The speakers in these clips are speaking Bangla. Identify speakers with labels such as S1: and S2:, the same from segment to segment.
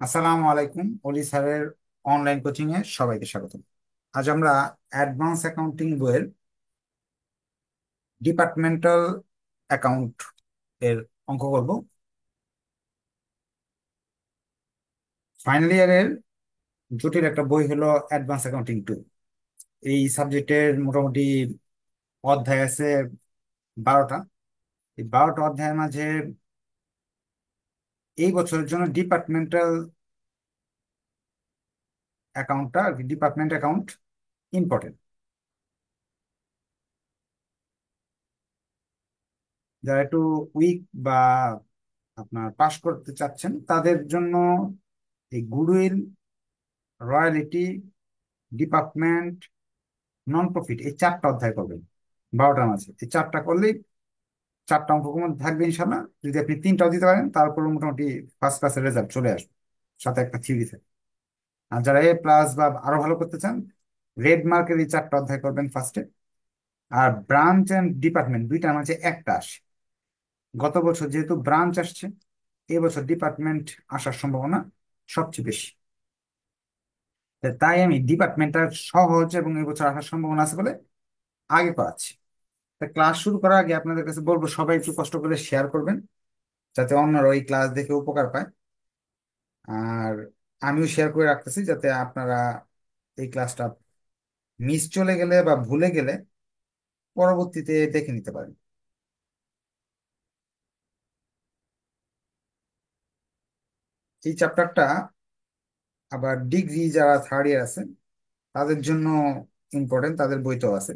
S1: আসসালামু আলাইকুম। অলি স্যারের অনলাইন কোচিং এ সবাইকে স্বাগত। আজ আমরা অ্যাডভান্স অ্যাকাউন্টিং বইয়ের ডিপার্টমেন্টাল অ্যাকাউন্ট এর অঙ্ক করব। ফাইনাল ইয়ারের জটিল একটা বই হলো অ্যাডভান্স অ্যাকাউন্টিং 2। এই সাবজেক্টের মোটামুটি অধ্যায় আছে 12টা। এই 12টা অধ্যায়ের মাঝে এই বছরের জন্য ডিপার্টমেন্টাল অ্যাকাউন্টটা, ডিপার্টমেন্ট অ্যাকাউন্ট ইম্পর্টেন্ট। যারা একটু উইক বা আপনার পাশ করতে চাচ্ছেন তাদের জন্য এই goodwill, royalty, department, non profit, এই 4টা অধ্যায় করবেন 12টার মাঝে। এই 4টা করলেই 4টা অঙ্ক কমন থাকবে ইনশাল্লাহ। যদি আপনি 3টাও দিতে পারেন তারপর মোটামুটি ফার্স্ট ক্লাসের রেজাল্ট চলে আসবে, সাথে একটা থিওরি থাকে। আর যারা এ প্লাস বা আরো ভালো করতে চান, রেড মার্কের এই 4টা অধ্যায় করবেন ফার্স্টে। আর ব্রাঞ্চ এন্ড ডিপার্টমেন্ট দুইটার মাঝে একটা আসে। গত বছর যেহেতু ব্রাঞ্চ আসছে, এবছর ডিপার্টমেন্ট আসার সম্ভাবনা সবচেয়ে বেশি। তাই আমি ডিপার্টমেন্টটা সহজ এবং এবছর আসার সম্ভাবনা আছে বলে আগে করাচ্ছি। তা ক্লাস শুরু করার আগে আপনাদের কাছে বলবো, সবাই একটু কষ্ট করে শেয়ার করবেন যাতে অন্যরা ওই ক্লাস দেখে উপকার পায়। আর আমিও শেয়ার করে রাখতেছি যাতে আপনারা এই ক্লাসটা মিস চলে গেলে বা ভুলে গেলে পরবর্তীতে দেখে নিতে পারেন। এই চ্যাপ্টারটা আবার ডিগ্রি যারা থার্ড ইয়ার আছে তাদের জন্য ইম্পর্টেন্ট, তাদের বইতেও আছে,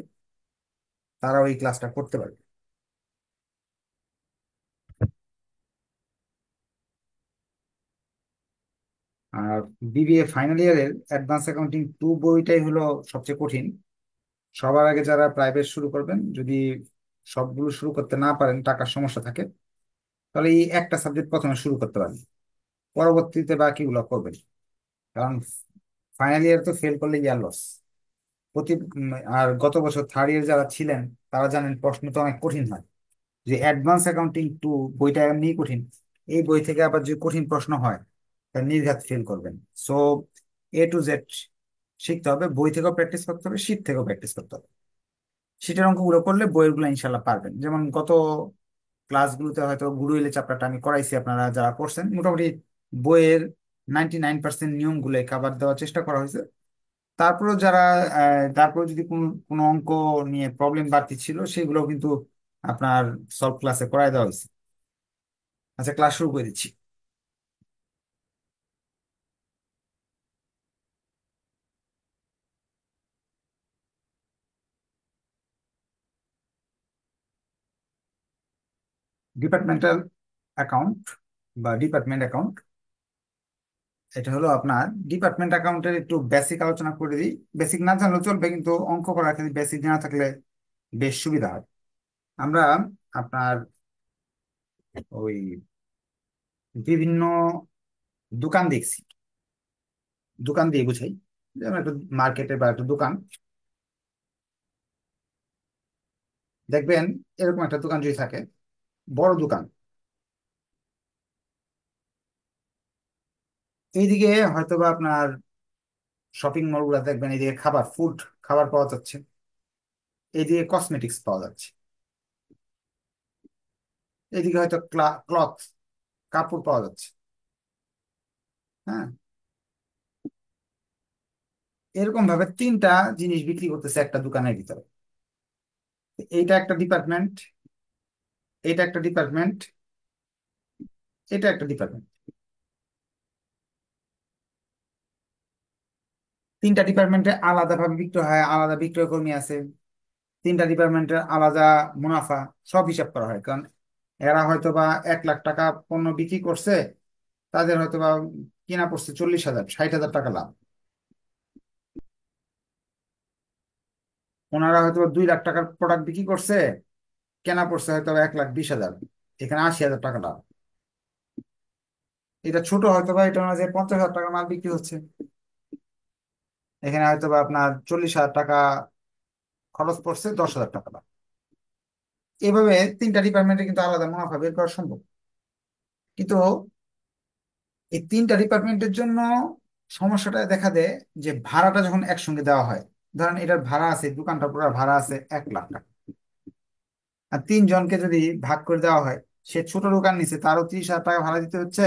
S1: তারাও এই ক্লাসটা করতে পারবে। আর বিবিএ ফাইনাল ইয়ারের অ্যাডভান্স অ্যাকাউন্টিং 2 বইটাই হলো সবচেয়ে কঠিন। সবার আগে যারা প্রাইভেট শুরু করবেন, যদি সবগুলো শুরু করতে না পারেন, টাকার সমস্যা থাকে, তাহলে এই একটা সাবজেক্ট প্রথমে শুরু করতে পারেন, পরবর্তীতে বাকিগুলো করবেন। কারণ ফাইনাল ইয়ার তো ফেল করলে ইয়ার লস। প্রতি আর গত বছর থার্ড ইয়ার যারা ছিলেন তারা জানেন প্রশ্ন তো অনেক কঠিন হয়। যে অ্যাডভান্স অ্যাকাউন্টিং 2 বইটা এমনি কঠিন, এই বই থেকে আবার যে কঠিন প্রশ্ন হয় তা নির্ঘাত ফেল করবেন। সো A to Z শিখতে হবে, বই থেকেও প্র্যাকটিস করতে হবে, শীট থেকেও প্র্যাকটিস করতে হবে। শীটের অঙ্কগুলো করলে বইয়েরগুলো ইনশাল্লাহ পারবেন। যেমন গত ক্লাসগুলোতে হয়তো গুডউইলের চ্যাপ্টারটা আমি করাইছি, আপনারা যারা করছেন মোটামুটি বইয়ের 99% নিয়মগুলো কাভার দেওয়ার চেষ্টা করা হয়েছে। তারপরেও যারা তারপরে যদি কোনো কোনো অঙ্ক নিয়ে প্রবলেম বাড়তি ছিল সেগুলো কিন্তু আপনার সলভ ক্লাসে করাই দেওয়া হয়েছে। আচ্ছা, ক্লাস শুরু করে দিচ্ছি। ডিপার্টমেন্টাল অ্যাকাউন্ট বা ডিপার্টমেন্ট অ্যাকাউন্ট, এটা হলো আপনার ডিপার্টমেন্ট অ্যাকাউন্টের একটু বেসিক আলোচনা করে দিই। বেসিক না জানলেও চলবে, কিন্তু অঙ্ক করার ক্ষেত্রে বেসিক জানা থাকলে বেশ সুবিধা হয়। আমরা আপনার ওই বিভিন্ন দোকান দেখছি, দোকান দিয়ে বুঝাই। যেমন একটা মার্কেটে বা একটা দোকান দেখবেন, এরকম একটা দোকান যদি থাকে, বড় দোকান, এইদিকে হয়তোবা আপনার শপিং মল গুলা দেখবেন, এইদিকে খাবার, ফুড, খাবার পাওয়া যাচ্ছে, এইদিকে কসমেটিক্স পাওয়া যাচ্ছে, এইদিকে হয়তো ক্লথ, কাপড় পাওয়া যাচ্ছে। হ্যাঁ, এরকম ভাবে 3টা জিনিস বিক্রি করতেছে একটা দোকানের ভিতরে। এইটা একটা ডিপার্টমেন্ট, এটা একটা ডিপার্টমেন্ট, এটা একটা ডিপার্টমেন্ট। 3টা ডিপার্টমেন্টে আলাদাভাবে বিক্রয় হয়, আলাদা বিক্রয় কর্মী আছে। 3টা ডিপার্টমেন্টের আলাদা মুনাফা, সব হিসাব করা হয়। কারণ এরা হয়তোবা 1 লাখ টাকা পণ্য বিক্রি করছে, তাদের হয়তোবা কিনা পড়ছে 40,000, 60,000 টাকা লাভ। ওনারা হয়তো 2 লাখ টাকার প্রোডাক্ট বিক্রি করছে, কেনা পড়ছে হয়তো 1,20,000, এখানে 80,000 টাকা লাভ। এটা ছোট হয়তো বা এটা যে 50,000 টাকার মাল বিক্রি হচ্ছে, এখানে হয়তো বা আপনার 40,000 টাকা খরচ পড়ছে, 10,000 টাকা লাভ। এভাবে 3টা ডিপার্টমেন্টে কিন্তু আলাদা মুনাফা বের করা সম্ভব। কিন্তু এই তিনটা ডিপার্টমেন্টের জন্য সমস্যাটা দেখা দেয় যে ভাড়াটা যখন একসঙ্গে দেওয়া হয়। ধরেন এটার ভাড়া আছে, দোকানটা পুরো ভাড়া আছে 1 লাখ টাকা, আর তিনজনকে যদি ভাগ করে দেওয়া হয়, সে ছোট দোকান নিচে, তারও 30,000 টাকা ভাড়া দিতে হচ্ছে।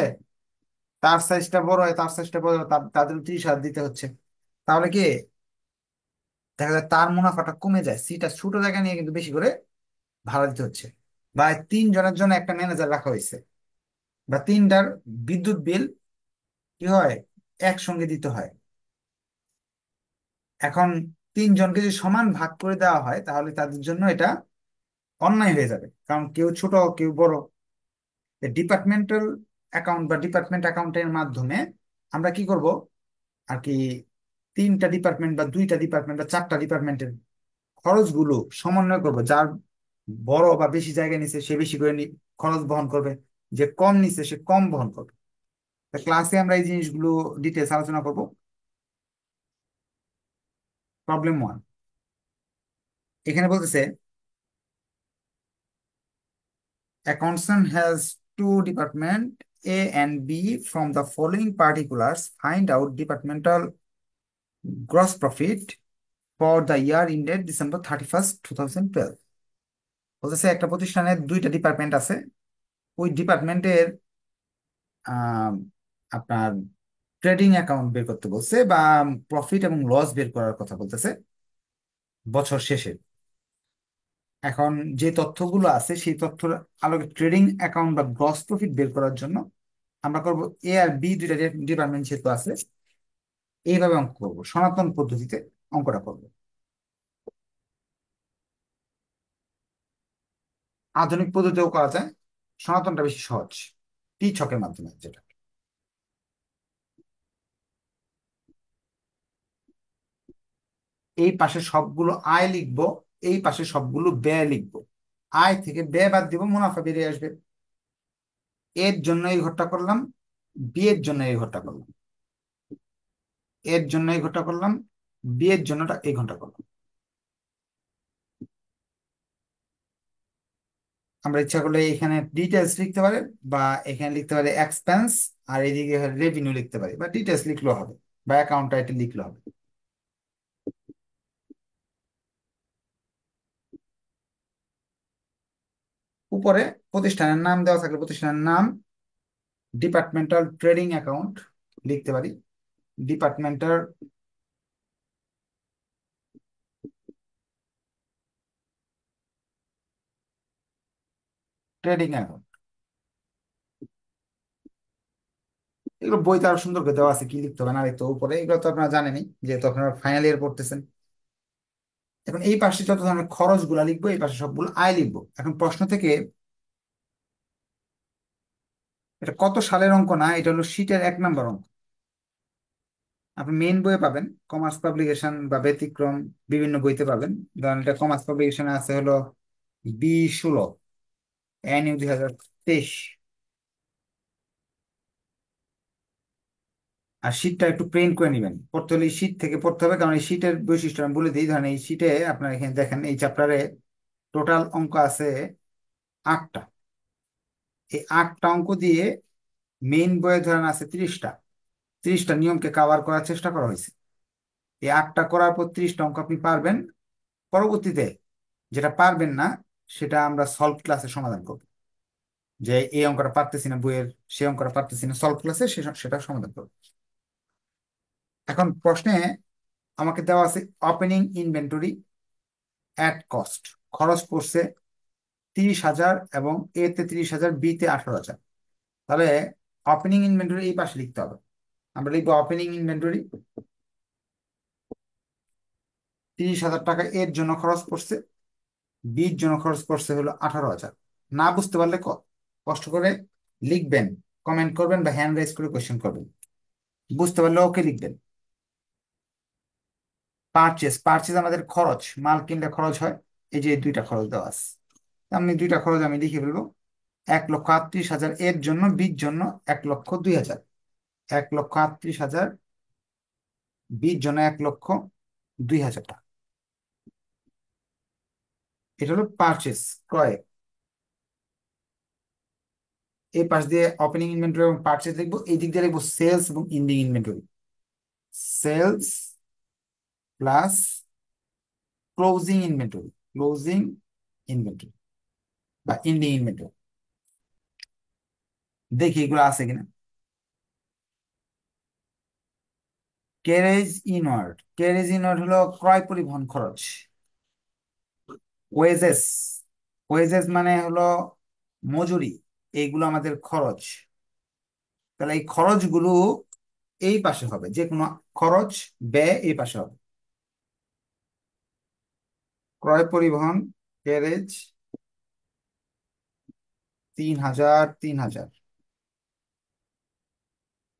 S1: তার সাইজটা বড় হয়, তার সাইজটা বড় হয়, তাদের 30,000 দিতে হচ্ছে। তাহলে কি দেখা যায় তার মুনাফাটা কমে যায়, সিটা ছোট জায়গা নিয়ে কিন্তু বেশি করে ভাড়া দিতে হচ্ছে। বা তিনজনের জন্য একটা ম্যানেজার রাখা হয়েছে, বা তিনটার বিদ্যুৎ বিল কি হয় একসঙ্গে দিতে হয়। এখন তিনজনকে যদি সমান ভাগ করে দেওয়া হয় তাহলে তাদের জন্য এটা অন্যায় হয়ে যাবে, কারণ কেউ ছোট কেউ বড়। ডিপার্টমেন্টাল অ্যাকাউন্ট বা ডিপার্টমেন্ট অ্যাকাউন্টের মাধ্যমে আমরা কি করব আর কি, তিনটা ডিপার্টমেন্ট বা দুইটা ডিপার্টমেন্ট বা চারটা ডিপার্টমেন্টের খরচগুলো সমন্বয় করব। যার বড় বা বেশি জায়গা নিছে সে বেশি করে খরচ বহন করবে, যে কম নিছে সে কম বহন করবে। ক্লাসে আমরা এই জিনিসগুলো ডিটেলস আলোচনা করব। প্রবলেম 1, এখানে বলতেছে accountant has two department A and B. From the following particulars, find out departmental gross profit for the year ended December 31st, 2012। বলতেছে একটা প্রতিষ্ঠানের দুইটা ডিপার্টমেন্ট আছে, ওই ডিপার্টমেন্টের আহ আপনার ট্রেডিং অ্যাকাউন্ট বের করতে বলছে, বা প্রফিট এবং লস বের করার কথা বলতেছে বছর শেষে। এখন যে তথ্যগুলো আছে সেই তথ্যের আলোকে ট্রেডিং অ্যাকাউন্ট বা গ্রস প্রফিট বের করার জন্য আমরা করব এ আর বি দুইটা ডিপার্টমেন্ট যেহেতু আছে, এইভাবে অঙ্ক করবো, সনাতন পদ্ধতিতে অঙ্কটা করবো। আধুনিক পদ্ধতিতেও করা যায়, সনাতনটা বেশি সহজ, টি ছকের মাধ্যমে যেটা। এই পাশে সবগুলো আয় লিখবো, এই পাশে সবগুলো ব্যয় লিখবো। আয় থেকে ব্যয় বাদ দিব, মুনাফা বেরিয়ে আসবে। এর জন্য এই ঘরটা করলাম, বি এর জন্য এই ঘরটা করলাম, এর জন্য এই ঘরটা করলাম, বি এর জন্যটা এই ঘরটা করলাম। আমরা ইচ্ছা করলে এখানে ডিটেলস লিখতে পারি, বা এখানে লিখতে পারি এক্সপেন্স, আর এদিকে রেভিনিউ লিখতে পারি, বা ডিটেলস লিখলেও হবে, বা অ্যাকাউন্ট টাইটেল লিখলেও হবে। উপরে প্রতিষ্ঠানের নাম দেওয়া থাকলে প্রতিষ্ঠানের নাম, ডিপার্টমেন্টাল ট্রেডিং অ্যাকাউন্ট লিখতে পারি, ডিপার্টমেন্টাল ট্রেডিং অ্যাকাউন্ট। এগুলো বইতে আরো সুন্দর করে দেওয়া আছে কি লিখতে হবে না লিখতে হবে উপরে, এগুলো তো আপনারা জানেনই যেহেতু আপনারা ফাইনাল ইয়ার পড়তেছেন। এখন এই পাশে যত ধরনের খরচ গুলা লিখবো, এই পাশে সবগুলো আয় লিখবো। এখন প্রশ্ন থেকে, এটা কত সালের অঙ্ক না, এটা হলো শীটের 1 নম্বর অঙ্ক। আপনি মেইন বইয়ে পাবেন, কমার্স পাবলিকেশন বা ব্যতিক্রম বিভিন্ন বইতে পাবেন। ধরেন এটা কমার্স পাবলিকেশনে আছে হলো B16, NU 2023। আর শীটটা একটু প্রিন্ট করে নেবেন, পড়তে হলে শীট থেকে পড়তে হবে, কারণ এই শীটের বৈশিষ্ট্য আমি বলে দিই। ধরেন এই শীটে আপনার এখানে দেখেন এই চ্যাপ্টারে টোটাল অঙ্ক আছে 8টা। এই 8টা অঙ্ক দিয়ে মেইন বইয়ে ধরেন আছে 30টা, 30টা নিয়মকে কাভার করার চেষ্টা করা হয়েছে। এই 8টা করার পর 30টা অঙ্ক আপনি পারবেন। পরবর্তীতে যেটা পারবেন না সেটা আমরা সলভ ক্লাসে সমাধান করব। যে এই অঙ্কটা পারতেছি না বইয়ের, সেই অঙ্কটা পারতেছি না, সলভ ক্লাসে সেটা সমাধান করব। এখন প্রশ্নে আমাকে দেওয়া আছে ওপেনিং ইনভেন্টরি অ্যাট কস্ট, খরচ পড়ছে 30,000, এবং এ তে 30,000, বি তে 18,000। তাহলে ওপেনিং ইনভেন্টরি এই পাশে লিখতে হবে। আমরা লিখবো ওপেনিং ইনভেন্টরি 30,000 টাকা এর জন্য খরচ পড়ছে, বির জন্য খরচ পড়ছে হলো 18,000। না বুঝতে পারলে কষ্ট করে লিখবেন, কমেন্ট করবেন, বা হ্যান্ড রাইজ করে কোয়েশ্চেন করবেন। বুঝতে পারলে ওকে লিখবেন। পারচেস, পারচেস আমাদের খরচ, মাল কিনলে খরচ হয়। এই যে এই দুইটা খরচ দেওয়া আছে, আমি দুইটা খরচ আমি লিখে ফেলবো। 1,38,000 এর জন্য, বির জন্য 1,02,000। 1,38,000, বির জন্য 1,02,000 টাকা। এটা হলো পারচেস, ক্রয়। এই পাশ দিয়ে ওপেনিং ইনভেন্টরি এবং পারচেজ লিখবো, এই দিক দিয়ে লিখবো সেলস এবং ending inventory. Sales plus closing inventory, closing inventory বা ইন্ডিং ইনভেন্টরি। দেখি এগুলো আছে কিনা। ক্যারেজ ইনওয়ার্ড, ক্যারেজ ইনওয়ার্ড হলো ক্রয় পরিবহন খরচ। ওয়েজেস, ওয়েজেস মানে হলো মজুরি, এইগুলো আমাদের খরচ। তাহলে এই খরচগুলো এই পাশে হবে, যে কোনো খরচ ব্যয় এই পাশে হবে। ক্রয় পরিবহন ক্যারেজ 3,000, 3,000।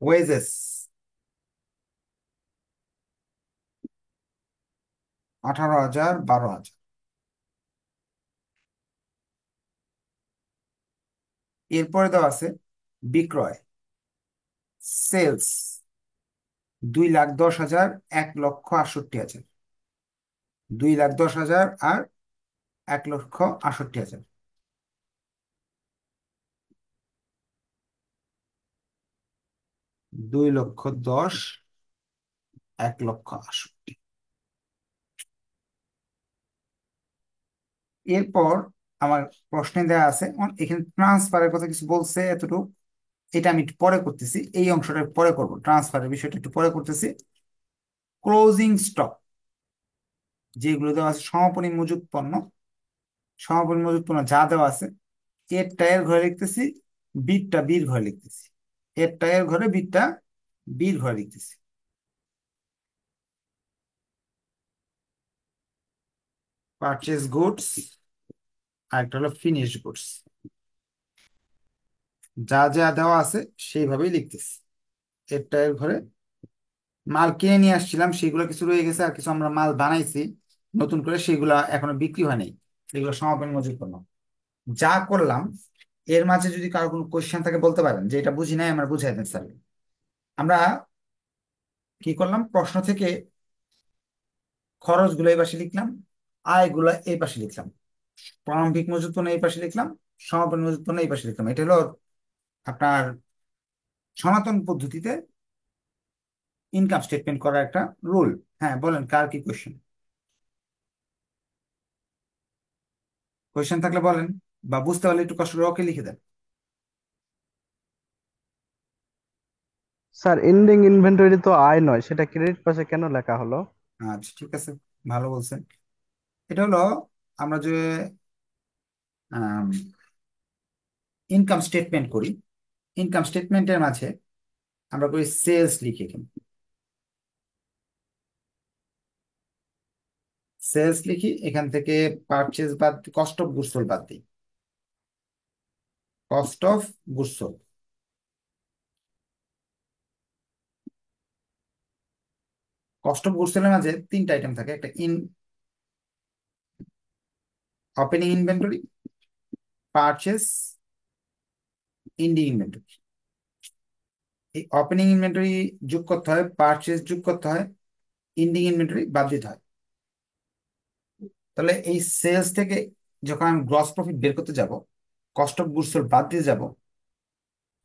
S1: ওয়েজেস 18,000, 12,000। এরপরে দেওয়া আছে বিক্রয়, সেলস 2,10,000, 1,68,000। 2,10,000 আর 1,68,000। 2,10,000, 1,68,000। এরপর আমার প্রশ্নে দেওয়া আছে, এখানে ট্রান্সফারের কথা কিছু বলছে এতটুকু, এটা আমি একটু পরে করতেছি, এই অংশটা পরে করব, ট্রান্সফারের বিষয়টা একটু পরে করতেছি। ক্লোজিং স্টক যেগুলো দেওয়া আছে, সমাপনী মজুত পণ্য, সমাপনী মজুত পণ্য যা দেওয়া আছে, এরটা এর ঘরে লিখতেছি, বিটটা বির ঘরে লিখতেছি। এরটা এর ঘরে, বিটটা বির ঘরে লিখতেছি। পারচেজ গুডস আর একটা হলো ফিনিশড গুডস, যা যা দেওয়া আছে সেইভাবেই লিখতেছি। এরটা এর ঘরে মাল কিনে নিয়ে আসছিলাম, সেগুলো কিছু রয়ে গেছে, আর কিছু আমরা মাল বানাইছি নতুন করে, সেগুলা এখনো বিক্রি হয় নাই, এগুলো সমাপনী মজুত পণ্য। যা করলাম এর মাঝে যদি কারো কোনো কোয়েশ্চেন থাকে বলতে পারেন, যে এটা বুঝি নাই, আমরা বুঝাই দেন স্যার। আমরা কি করলাম, প্রশ্ন থেকে খরচগুলো এই পাশে লিখলাম, আয়গুলো এই পাশে লিখলাম, প্রারম্ভিক মজুত পণ্য এই পাশে লিখলাম, সমাপনী মজুত পণ্য এই পাশে লিখলাম। এটা হলো আপনার সনাতন পদ্ধতিতে ইনকাম স্টেটমেন্ট করার একটা রুল। হ্যাঁ বলেন, কার কি কোয়েশ্চেন? কোয়েশ্চেন থাকলে বলেন, বা বুঝতে পারলে একটু কষ্ট করে ওকে লিখে দেন।
S2: স্যার, এন্ডিং ইনভেন্টরি তো আয় নয়, সেটা ক্রেডিট পাশে কেন লেখা হলো?
S1: আচ্ছা ঠিক আছে, ভালো বলছেন। এটা হলো আমরা যে ইনকাম স্টেটমেন্ট করি, ইনকাম স্টেটমেন্টের মাঝে আমরা করি সেলস লিখি, এখানে সেলস লিখি, এখান থেকে পারচেজ বাদ, কস্ট অফ গুডস সোল্ড বাদ দিই, cost of goods sold. Cost of goods সোল্ডের মাঝে তিনটা আইটেম থাকে, একটা opening inventory, purchase, ending inventory. এই ওপেনিং ইনভেন্টরি যোগ করতে হয়, পারচেজ যোগ করতে হয়, এন্ডিং ইনভেন্টরি বাদ দিতে হয়। তাহলে এই সেলস থেকে যখন আমি গ্রস প্রফিট বের করতে যাব, কস্ট অফ গুডস সোল্ড বাদ দিয়ে যাব,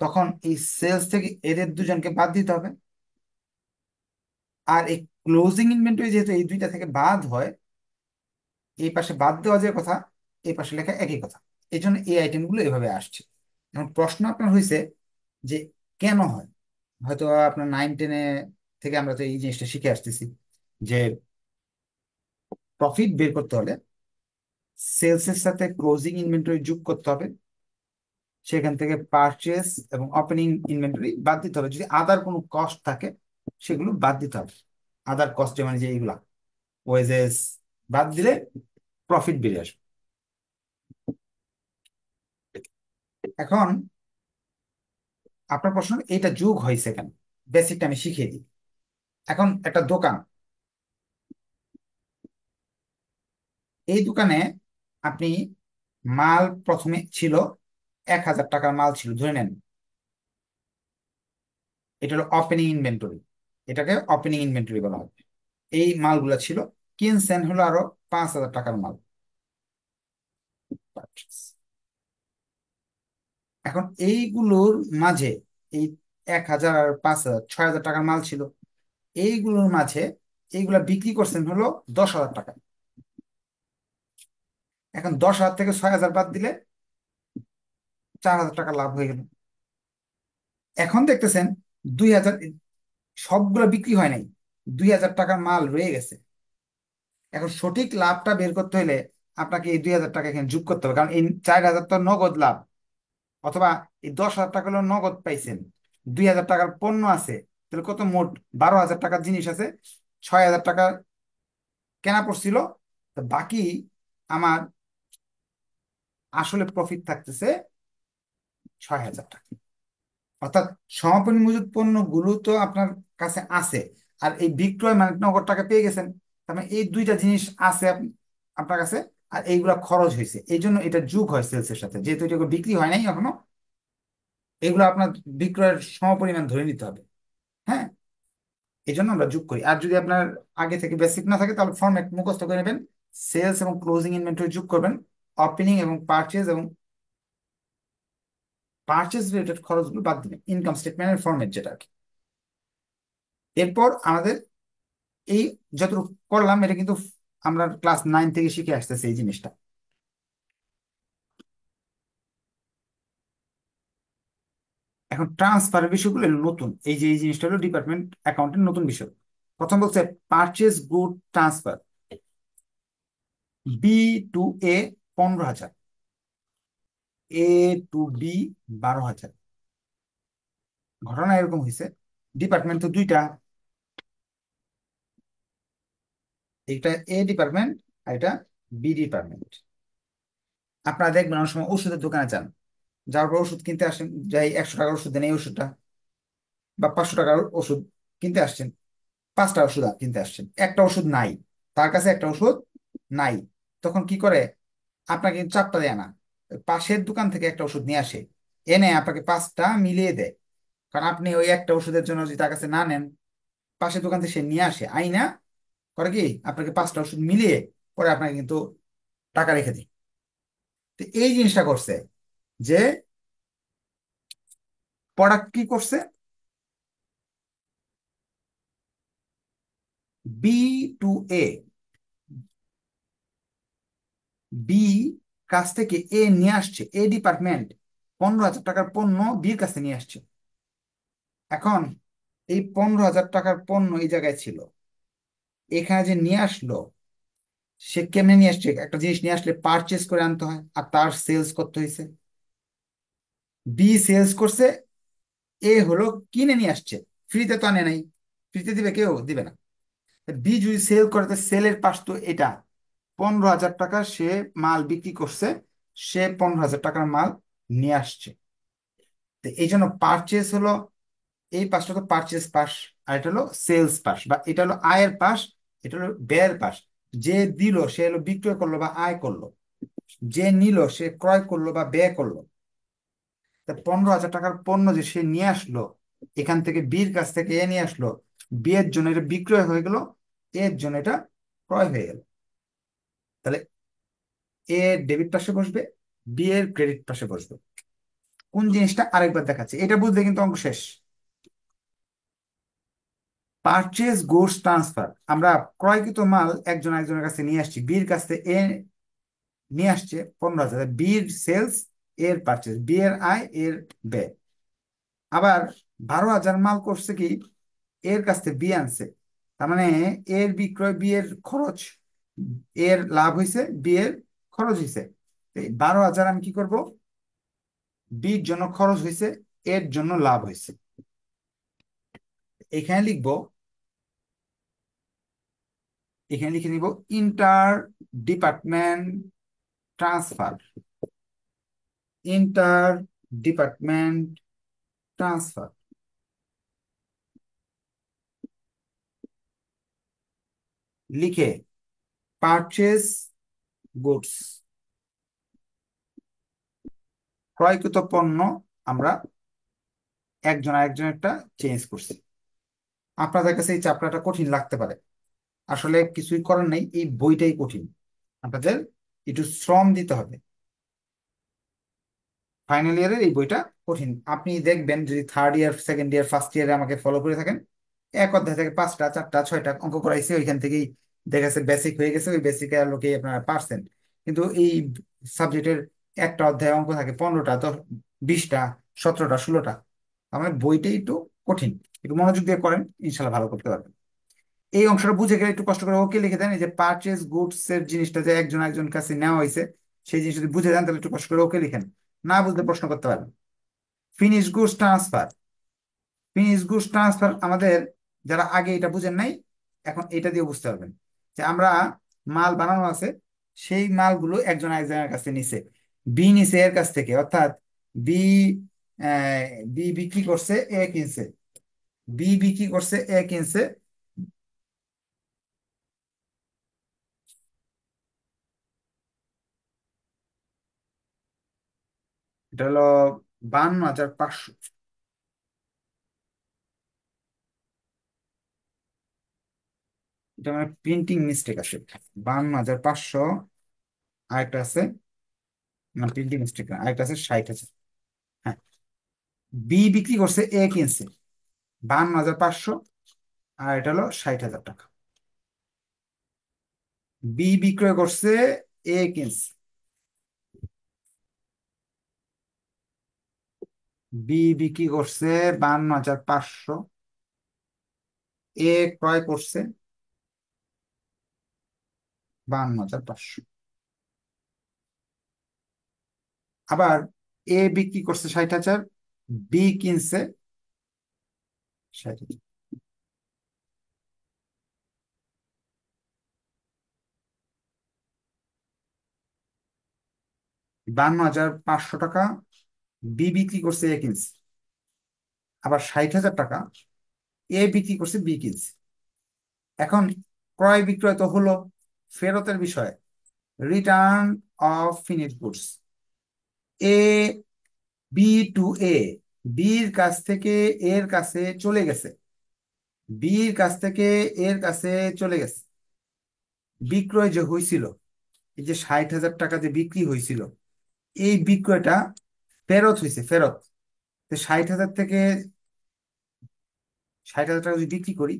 S1: তখন এই সেলস থেকে এদের দুজনকে বাদ দিতে হবে। আর এই ক্লোজিং ইনভেন্টরি যেহেতু এই দুইটা থেকে বাদ হয়, এই পাশে বাদ দেওয়া যে কথা, এই পাশে লেখা একই কথা। এই জন্য এই আইটেমগুলো এভাবে আসছে। এখন প্রশ্ন আপনার হয়েছে যে কেন হয়, হয়তো আপনার 9, 10-এ থেকে আমরা তো এই জিনিসটা শিখে আসতেছি, যে প্রফিট বের করতে হলে সেলসের সাথে ক্লোজিং ইনভেন্টরি যোগ করতে হবে, সেখান থেকে পারচেস এবং ওপেনিং ইনভেন্টরি বাদ দিতে হবে। যদি আদার কোনো কস্ট থাকে সেগুলো বাদ দিতে হবে। আদার কস্ট যেমন যে এইগুলা ওয়েজেস বাদ দিলে প্রফিট বেরিয়ে আসবে। এখন আপনার প্রশ্ন, এটা যোগ হয়েছে কেন, বেসিকটা আমি শিখিয়ে দিই। এখন একটা দোকান, এই দোকানে আপনি মাল প্রথমে ছিল 1,000 টাকার মাল ছিল ধরে নেন, এটা হলো ওপেনিং ইনভেন্টরি, এটাকে ওপেনিং ইনভেন্টরি বলা হবে। এই মালগুলা ছিল, কিনছেন হলো আরো 5,000 টাকার মাল। এখন এইগুলোর মাঝে এই 1,000 আর 5,000 6,000 টাকার মাল ছিল, এইগুলোর মাঝে এইগুলা বিক্রি করছেন হলো 10,000 টাকা। এখন 10,000 থেকে 6,000 বাদ দিলে 4,000 টাকা লাভ হয়ে গেল। এখন দেখতেছেন 2,000, সবগুলো বিক্রি হয় নাই, 2,000 টাকার মাল রয়ে গেছে। এখন সঠিক লাভটা বের করতে হলে আপনাকে এই 2,000 টাকা এখানে যোগ করতে হবে, কারণ এই 4,000 তো নগদ লাভ, অথবা এই 10,000 টাকা হলো নগদ পাইছেন, 2,000 টাকার পণ্য আছে, তাহলে কত, মোট 12,000 টাকার জিনিস আছে, 6,000 টাকা কেনা পড়ছিল, তো বাকি আমার আসলে প্রফিট থাকতেছে 6,000 টাকা। অর্থাৎ সমাপনী মজুত পণ্যগুলো তো আপনার কাছে আছে, আর এই বিক্রয় মানে নগদ টাকা পেয়ে গেছেন, তার মানে এই দুইটা জিনিস আছে আপনার কাছে, আর এইগুলা খরচ হয়েছে, এই জন্য এটা যোগ হয় সেলসের সাথে, যেহেতু এটা বিক্রি হয় নাই এখনো, এগুলো আপনার বিক্রয়ের সমপরিমাণ ধরে নিতে হবে। হ্যাঁ, এই জন্য আমরা যোগ করি। আর যদি আপনার আগে থেকে বেসিক না থাকে তাহলে ফর্মেট মুখস্থ করে নেবেন, সেলস এবং ক্লোজিং ইনভেন্টরি যোগ করবেন, ওপেনিং এবং পারচেজ রিলেটেড খরচগুলো বাদ দিবেন, ইনকাম স্টেটমেন্টের ফর্মেট যেটা আর কি। এরপর আমাদের এই যতটুকু করলাম এটা কিন্তু আমরা ক্লাস 9 থেকে শিখে আসতেছি এই জিনিসটা। এখন ট্রান্সফারের বিষয়গুলো নতুন, এই যে এই জিনিসটা হলো ডিপার্টমেন্ট অ্যাকাউন্টের নতুন বিষয়। প্রথম বলছে purchase good transfer, B to A 15,000, A to B 12,000। ঘটনা এরকম হয়েছে, ডিপার্টমেন্ট তো দুইটা, এটা এ ডিপার্টমেন্ট আর এটা বি ডিপার্টমেন্ট। আপনারা দেখবেন অনেক সময় ওষুধের দোকানে যান, যাওয়ার পর ওষুধ কিনতে আসেন, যাই 100 টাকার ওষুধ দেন এই ওষুধটা, বা 500 টাকার ওষুধ কিনতে আসছেন, 5টা ওষুধ কিনতে আসছেন, একটা ওষুধ নাই, তার কাছে একটা ওষুধ নাই, তখন কি করে, আপনাকে কিন্তু চাপটা দেয় না, পাশের দোকান থেকে একটা ওষুধ নিয়ে আসে, এনে আপনাকে 5টা মিলিয়ে দেয়। কারণ আপনি ওই একটা ওষুধের জন্য যদি তার কাছে না নেন, পাশের দোকান থেকে সে নিয়ে আসে আইনা, করে কি আপনাকে 5টা ওষুধ মিলিয়ে পরে আপনাকে কিন্তু টাকা রেখে দিই। তো এই জিনিসটা করছে যে প্রোডাক্ট কি করছে, বি টু এ, বি কাছ থেকে এ নিয়ে আসছে, এ ডিপার্টমেন্ট 15,000 টাকার পণ্য বির কাছে নিয়ে আসছে। এখন এই 15,000 টাকার পণ্য এই জায়গায় ছিল, এখানে যে নিয়ে আসলো, সে কেমনে নিয়ে আসছে, একটা জিনিস নিয়ে আসলে পারচেস করে আনতে হয়, আর তার সেলস করতে হয়েছে, বি সেলস করছে, এ হলো কিনে নিয়ে আসছে, ফ্রিতে তো আনে নাই, ফ্রিতে দিবে, কেউ দিবে না। বি যদি সেল করে, তো সেলের পাশ তো এটা, 15,000 টাকা সে মাল বিক্রি করছে, সে 15,000 টাকার মাল নিয়ে আসছে। তো এই জন্য পারচেস হলো, এই পাশটা তো পারচেস পাস, আর এটা হলো সেলস পাস, বা এটা হলো আয়ের পাস, এটা হলো ব্যয়ের পাস। যে দিল সে হলো বিক্রয় করলো বা আয় করলো, যে নিল সে ক্রয় করলো বা ব্যয় করলো। তা 15,000 টাকার পণ্য যে সে নিয়ে আসলো, এখান থেকে বির কাছ থেকে এ নিয়ে আসলো, বি এর জন্য এটা বিক্রয় হয়ে গেল, এর জন্য এটা ক্রয় হয়ে গেল। তাহলে এ ডেবিট পাশে বসবে, বি এর ক্রেডিট পাশে বসবে। কোন জিনিসটা আরেকবার দেখাচ্ছে, এটা বুঝলে কিন্তু অঙ্ক শেষ। পারচেজ গুডস ট্রান্সফার, আমরা ক্রয়কৃত মাল একজন একজনের কাছে নিয়ে আসছি, বির কাছে এ নিয়ে আসছে 15,000, বির সেলস, এর পারচেজ, বি এর আয়, এর ব্যয়। আবার 12,000 মাল করছে কি, এর কাছ থেকে বি আনছে, তার মানে এর বিক্রয়, বি এর খরচ, এর লাভ হয়েছে, বি এর খরচ হয়েছে। 12,000 আমি কি করব, বির জন্য খরচ হয়েছে, এর জন্য লাভ হয়েছে। এখানে লিখবো, এখানে লিখে নিব inter department transfer, inter department transfer, লিখে পারচেজ গুডস, ক্রয়কৃত পণ্য আমরা একজন আরেকজনেরটা চেঞ্জ করছি। আপনাদের কাছে এই চ্যাপ্টারটা কঠিন লাগতে পারে, আসলে কিছুই করার নেই, এই বইটাই কঠিন, আপনাদের একটু শ্রম দিতে হবে। ফাইনাল ইয়ারের এই বইটা কঠিন। আপনি দেখবেন যদি third year, second year, first ইয়ারে আমাকে ফলো করে থাকেন, এক অধ্যায় থেকে পাঁচটা, চারটা, ছয়টা অঙ্ক করাইছে, ওইখান থেকেই দেখা গেছে বেসিক হয়ে গেছে, ওই বেসিক লোকে আপনারা পারছেন। কিন্তু এই সাবজেক্টের একটা অধ্যায় অঙ্ক থাকে 15টা, 20টা, 17টা, 16টা। আমার বইটাই একটু কঠিন। একটু মনোযোগ দিয়ে করেন, ইনশাল্লাহ ভালো করতে পারবেন। এই অংশটা বুঝে গেলে একটু কষ্ট করে ওকে লিখে দেন, এই যে পারচেজ গুডস এর জিনিসটা যে একজন একজন কাছে নেওয়া হয়েছে, সেই জিনিস যদি বুঝে দেন তাহলে একটু কষ্ট করে ওকে লিখেন। না বুঝলে প্রশ্ন করতে পারেন। Finish goods transfer. Finish goods transfer আমাদের যারা আগে এটা বুঝেন নাই, এখন এটা দিয়ে বুঝতে পারবেন যে আমরা মাল বানানো আছে, সেই মালগুলো একজন একজনের কাছে নিছে। বি নিছে এর কাছ থেকে, অর্থাৎ বি বি বিক্রি করছে, এ কিনছে। বি বিক্রি করছে, এ কিনছে। এটা হলো 52,500। এটা মানে প্রিন্টিং মিস্টেক আছে। 52,500। আরেকটা আছে, না প্রিন্টিং মিস্টেক না, আরেকটা আছে 60,000। হ্যাঁ, বি বিক্রি করছে, এ কিনছে। 52,500, আর এটা হলো 60,000 টাকা। বি বিক্রয় করছে, এ কিনছে। বি বিক্রি করছে 52,500, এ ক্রয় করছে 52,500। আবার এ বিক্রি করছে 60,000, বি কিনছে 60,000। 52,500 টাকা বি বিক্রি করছে, এ কিনছে। আবার 60,000 টাকা এ বিক্রি করছে, বি কিনছে। এখন ক্রয় বিক্রয় তো হলো, ফেরতের বিষয়, return of finish goods. A, B to A, বির কাছ থেকে এর কাছে চলে গেছে। বির কাছ থেকে এর কাছে চলে গেছে। বিক্রয় যে হয়েছিল, এই যে 60,000 টাকা যে বিক্রি হয়েছিল, এই বিক্রয়টা ফেরত হয়েছে, ফেরত। তো 60,000 থেকে, 60,000 টাকা যদি বিক্রি করি,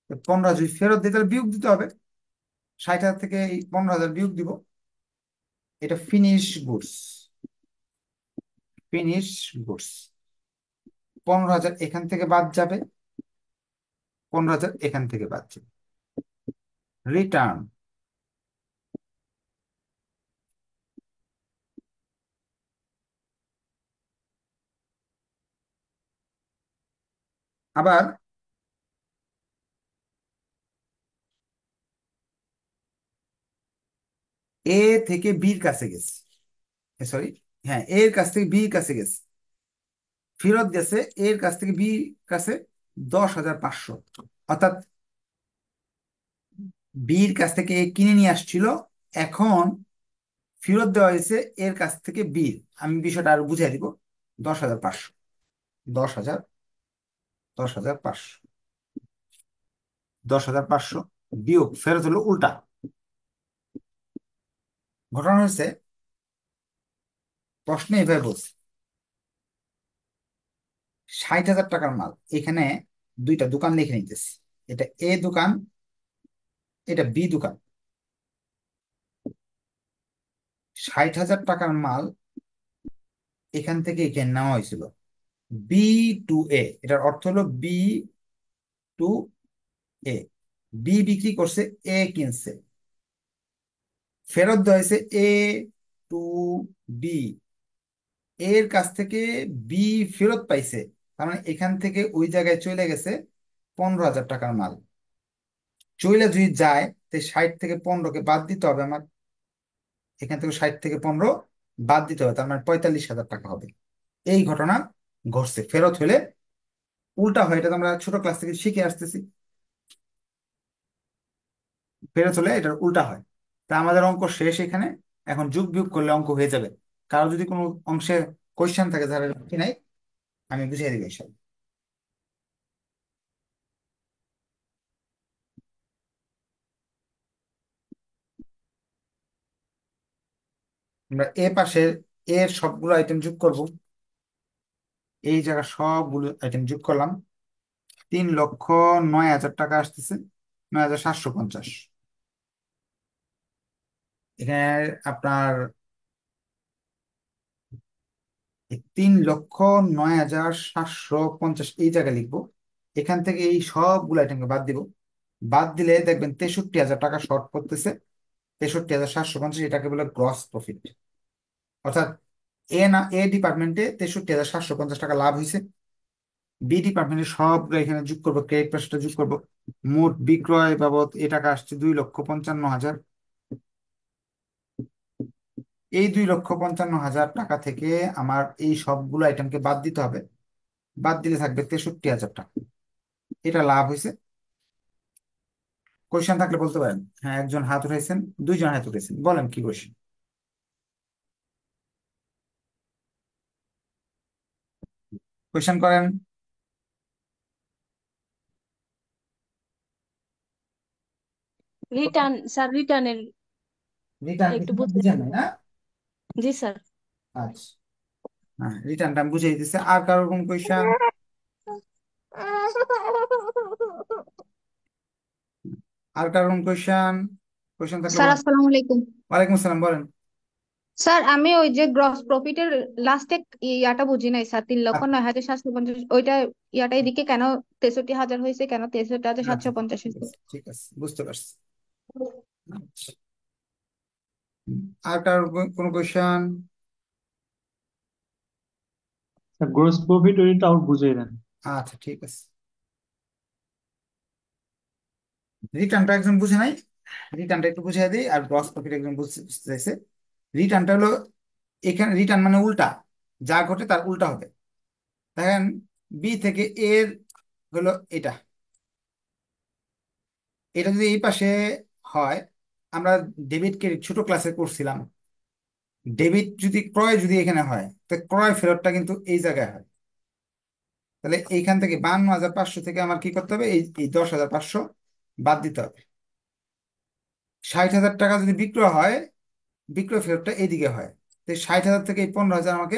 S1: তো 15,000 যদি ফেরত দিই তাহলে বিয়োগ দিতে হবে। 60,000 থেকে এই 15,000 বিয়োগ দিব। এটা ফিনিশ গুডস। Finish goods. 15,000 এখান থেকে বাদ যাবে, 15,000 এখান থেকে বাদ যাবে। রিটার্ন। আবার এ থেকে বির কাছে গেছে, সরি, হ্যাঁ, এর কাছ থেকে বির কাছে গেছে, ফেরত গেছে এর কাছ থেকে বির কাছে 10,500। অর্থাৎ বির কাছ থেকে এ কিনে নিয়ে আসছিল, এখন ফেরত দেওয়া হয়েছে এর কাছ থেকে বির। আমি বিষয়টা আরো বুঝাই দিব। 10,500, 10,000, 10,500, 10,500 বিয়োগ ফেরত হলো উল্টা। ঘটনা হয়েছে, প্রশ্নে এভাবে বলছে 60,000 টাকার মাল, এখানে দুইটা দোকান লিখে নিতেছি। এটা এ দোকান, এটা বি দোকান। 60,000 টাকার মাল এখান থেকে এখানে নেওয়া হয়েছিল, বি টু এ। এটার অর্থ হলো বি টু এ। বি বিক্রি করছে, এ কিনছে। ফেরত দেওয়া হয়েছে এ টু বি। এর কাছ থেকে বি ফেরত পাইছে, তার মানে এখান থেকে ওই জায়গায় চলে গেছে 15,000 টাকার মাল। চলে যদি যায়, তো 60 থেকে 15কে বাদ দিতে হবে আমার। এখান থেকে 60 থেকে 15 বাদ দিতে হবে, তার মানে 45,000 টাকা হবে। এই ঘটনা ঘটছে। ফেরত হলে উল্টা হয়, এটা তো আমরা ছোট ক্লাস থেকে শিখে আসতেছি। ফেরত হলে এটার উল্টা হয়। তা আমাদের অঙ্ক শেষ এখানে। এখন যোগ বিয়োগ করলে অঙ্ক হয়ে যাবে। কারো যদি কোনো অংশে কোয়েশ্চেন থাকে যারা কি নাই, আমি বুঝিয়ে দিবো সব। আমরা এ পাশে এর সবগুলো আইটেম যোগ করব। এই জায়গা সবগুলো আইটেম যোগ করলাম, 3,09,000 টাকা আসতেছে, 9,750। এখানে আপনার 3,09,750 এই জায়গায় লিখবো। এখান থেকে এই সবগুলো আইটেমকে বাদ দিব। বাদ দিলে দেখবেন 63,000 টাকা শর্ট পড়তেছে। 63,750, এটাকে বলে গ্রস প্রফিট। অর্থাৎ এ ডিপার্টমেন্টে 63,750 টাকা লাভ হয়েছে। বি ডিপার্টমেন্টে সবগুলো এখানে যোগ করবো, ক্রেডিট পার্সেন্টটা যোগ করবো। মোট বিক্রয় বাবদ এ টাকা আসছে 2,55,000। এই 2,55,000 টাকা থেকে আমার এই সবগুলো আইটেমকে বাদ দিতে হবে। বাদ দিলে থাকবে 63,000 টাকা। এটা লাভ হয়েছে। কোয়েশ্চেন থাকলে বলতে পারেন। হ্যাঁ, একজন হাত উঠাইছেন, দুইজন হাত উঠাইছেন, বলেন কি কোয়েশ্চেন। কোয়েশ্চেন করেন।
S3: রিটার্ন স্যার, রিটার্নের
S1: রিটার্ন
S3: একটু
S1: কিছু
S3: বুঝে।
S1: বুঝেন নাই না?
S3: জি স্যার।
S1: আচ্ছা, হ্যাঁ, রিটার্নটা আমি বুঝিয়ে দিতেছি। আর কারোর কোন কোয়েশ্চেন? আর কারোর কোন কোয়েশ্চেন? কোয়েশ্চেন থাকলে
S4: স্যার
S1: বলেন।
S4: আসসালামু আলাইকুম।
S1: ওয়ালাইকুম আসসালাম, বলেন।
S4: স্যার আমি ওই যে গ্রস প্রফিটের লাস্টে ইয়াটা বুঝি নাই স্যার, 3 লক্ষ
S1: আচ্ছা,
S4: 9,750 ওইটা ইয়াটা এদিকে কেন 63,000 হয়েছে, কেন 63,750
S1: আচ্ছা, ঠিক
S4: হয়েছে?
S1: আছে, ঠিক আছে, বুঝতে পারছি। আচ্ছা, আর কারোর কোনো কোয়েশ্চেন?
S5: গ্রোস প্রফিট ওইটা আবার বুঝিয়ে দেন।
S1: আচ্ছা, ঠিক আছে। রিটার্নটা একজন বুঝে নাই, রিটার্নটা একটু বুঝিয়ে দিই। আর গ্রস প্রফিট একজন বুঝতে চাইছে। রিটার্নটা হলো, এখানে রিটার্ন মানে উল্টা, যা ঘটে তার উল্টা হবে। দেখেন, বি থেকে এর হলো এটা, এটা যদি এই পাশে হয়, আমরা ডেবিট ক্রেডিট ছোট ক্লাসে করছিলাম। ডেবিট যদি ক্রয় যদি এখানে হয়, তো ক্রয় ফেরতটা কিন্তু এই জায়গায় হয়। তাহলে এইখান থেকে 52,500 থেকে আমার কি করতে হবে, এই এই 10,500 বাদ দিতে হবে। 60,000 টাকা যদি বিক্রয় হয়, বিক্রয় ফেরতটা এইদিকে হয়। তো 60,000 থেকে এই 15,000 আমাকে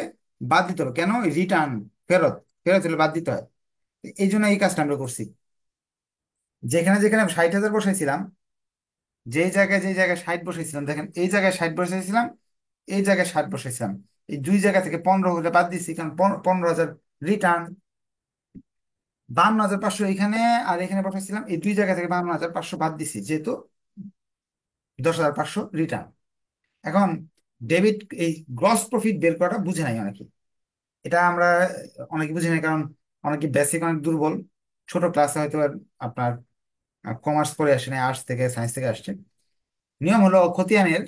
S1: বাদ দিতে হবে। কেন? রিটার্ন, ফেরত, ফেরত হলে বাদ দিতে হয়। তো এই জন্য এই কাজটা আমরা করছি। যেখানে যেখানে 60,000 বসাইছিলাম, যে জায়গায় 60 বসাইছিলাম, দেখেন এই জায়গায় 60 বসাইছিলাম, এই জায়গায় 60 বসাইছিলাম। এই দুই জায়গা থেকে 15 হলে বাদ দিচ্ছি, কারণ 15,000 রিটার্ন। 52,500 এখানে আর এখানে বসাইছিলাম, এই দুই জায়গা থেকে 52,500 বাদ দিছি, যেহেতু 10,500 রিটার্ন। এখন ডেবিট, এই গ্রস প্রফিট বের করাটা বুঝে নাই অনেকে। এটা আমরা অনেকে বুঝে নাই, কারণ অনেকে বেসিক অনেক দুর্বল। ছোট ক্লাসে হয়তো আপনার কমার্স পড়ে আসে নাই, আর্টস থেকে সায়েন্স থেকে আসছে। নিয়ম হলো খতিয়ানের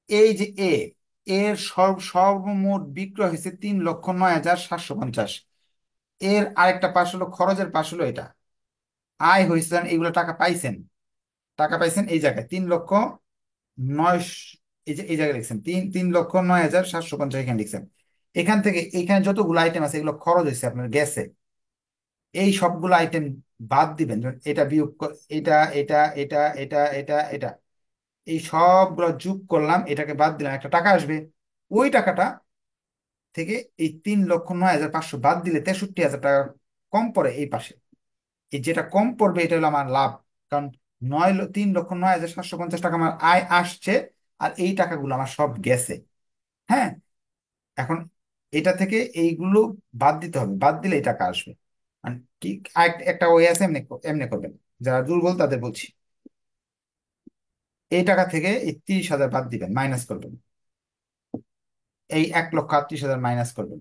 S1: এই যে এর সর্বমোট বিক্রয় হয়েছে 3,09,750। এর আরেকটা পাশ হলো খরচের পাশ হলো এটা। আয় হয়েছে, এগুলো টাকা পাইছেন, টাকা পাইছেন এই জায়গায় 3,09,000। এই যে এই জায়গায় লিখছেন 3,09,750 এখানে লিখছেন। এখান থেকে এখানে যতগুলো আইটেম আছে এগুলো খরচ হয়েছে আপনার গেছে। এই সবগুলো আইটেম বাদ দিবেন। যেমন এটা বিয়োগ এটা এটা এটা এটা এটা এটা, এই সবগুলো যোগ করলাম, এটাকে বাদ দিলাম, একটা টাকা আসবে। ওই টাকাটা থেকে এই 3,09,500 বাদ দিলে 63,000 টাকা কম পড়ে এই পাশে। এই যেটা কম পড়বে এটা হলো আমার লাভ। কারণ 3,09,750 টাকা আমার আয় আসছে, আর এই টাকাগুলো আমার সব গেছে। হ্যাঁ, এখন এটা থেকে এইগুলো বাদ দিতে হবে, বাদ দিলে এই টাকা আসবে। মানে কি, একটা ওয়ে আছে, এমনি এমনি করবেন। যারা দুর্বল তাদের বলছি, এই টাকা থেকে এই 30,000 বাদ দিবেন, মাইনাস করবেন। এই 1,38,000 মাইনাস করবেন,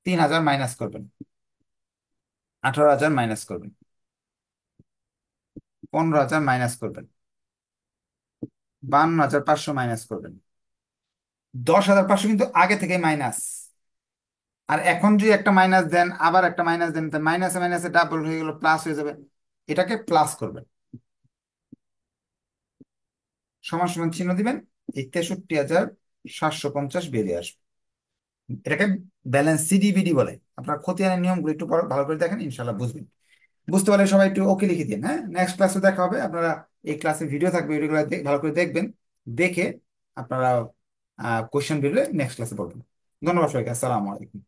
S1: 3,000 মাইনাস করবেন, 18,000 মাইনাস করবেন, 15,000 মাইনাস করবেন, 52,500 মাইনাস করবেন। 10,500 কিন্তু আগে থেকে মাইনাস। আর এখন যদি একটা মাইনাস দেন, আবার একটা মাইনাস দেন, মাইনাসে মাইনাসে ডাবল হয়ে গেল, প্লাস হয়ে যাবে। এটাকে প্লাস করবেন, সমান সমান চিহ্ন দিবেন, এই 63,750 বেরিয়ে আসবে। এটাকে ব্যালেন্স সিডিবিডি বলে। আপনার খতিয়ানের নিয়মগুলো একটু ভালো করে দেখেন, ইনশাল্লাহ বুঝবেন। বুঝতে পারলে সবাই একটু ওকে লিখে দিন। হ্যাঁ, নেক্সট ক্লাসে দেখা হবে। আপনারা এই ক্লাসে ভিডিও থাকবে, ভিডিওগুলো ভালো করে দেখবেন, দেখে আপনারা কোশ্চেন বেরোলে নেক্সট ক্লাসে পড়বেন। ধন্যবাদ সবাইকে, আসসালামু আলাইকুম।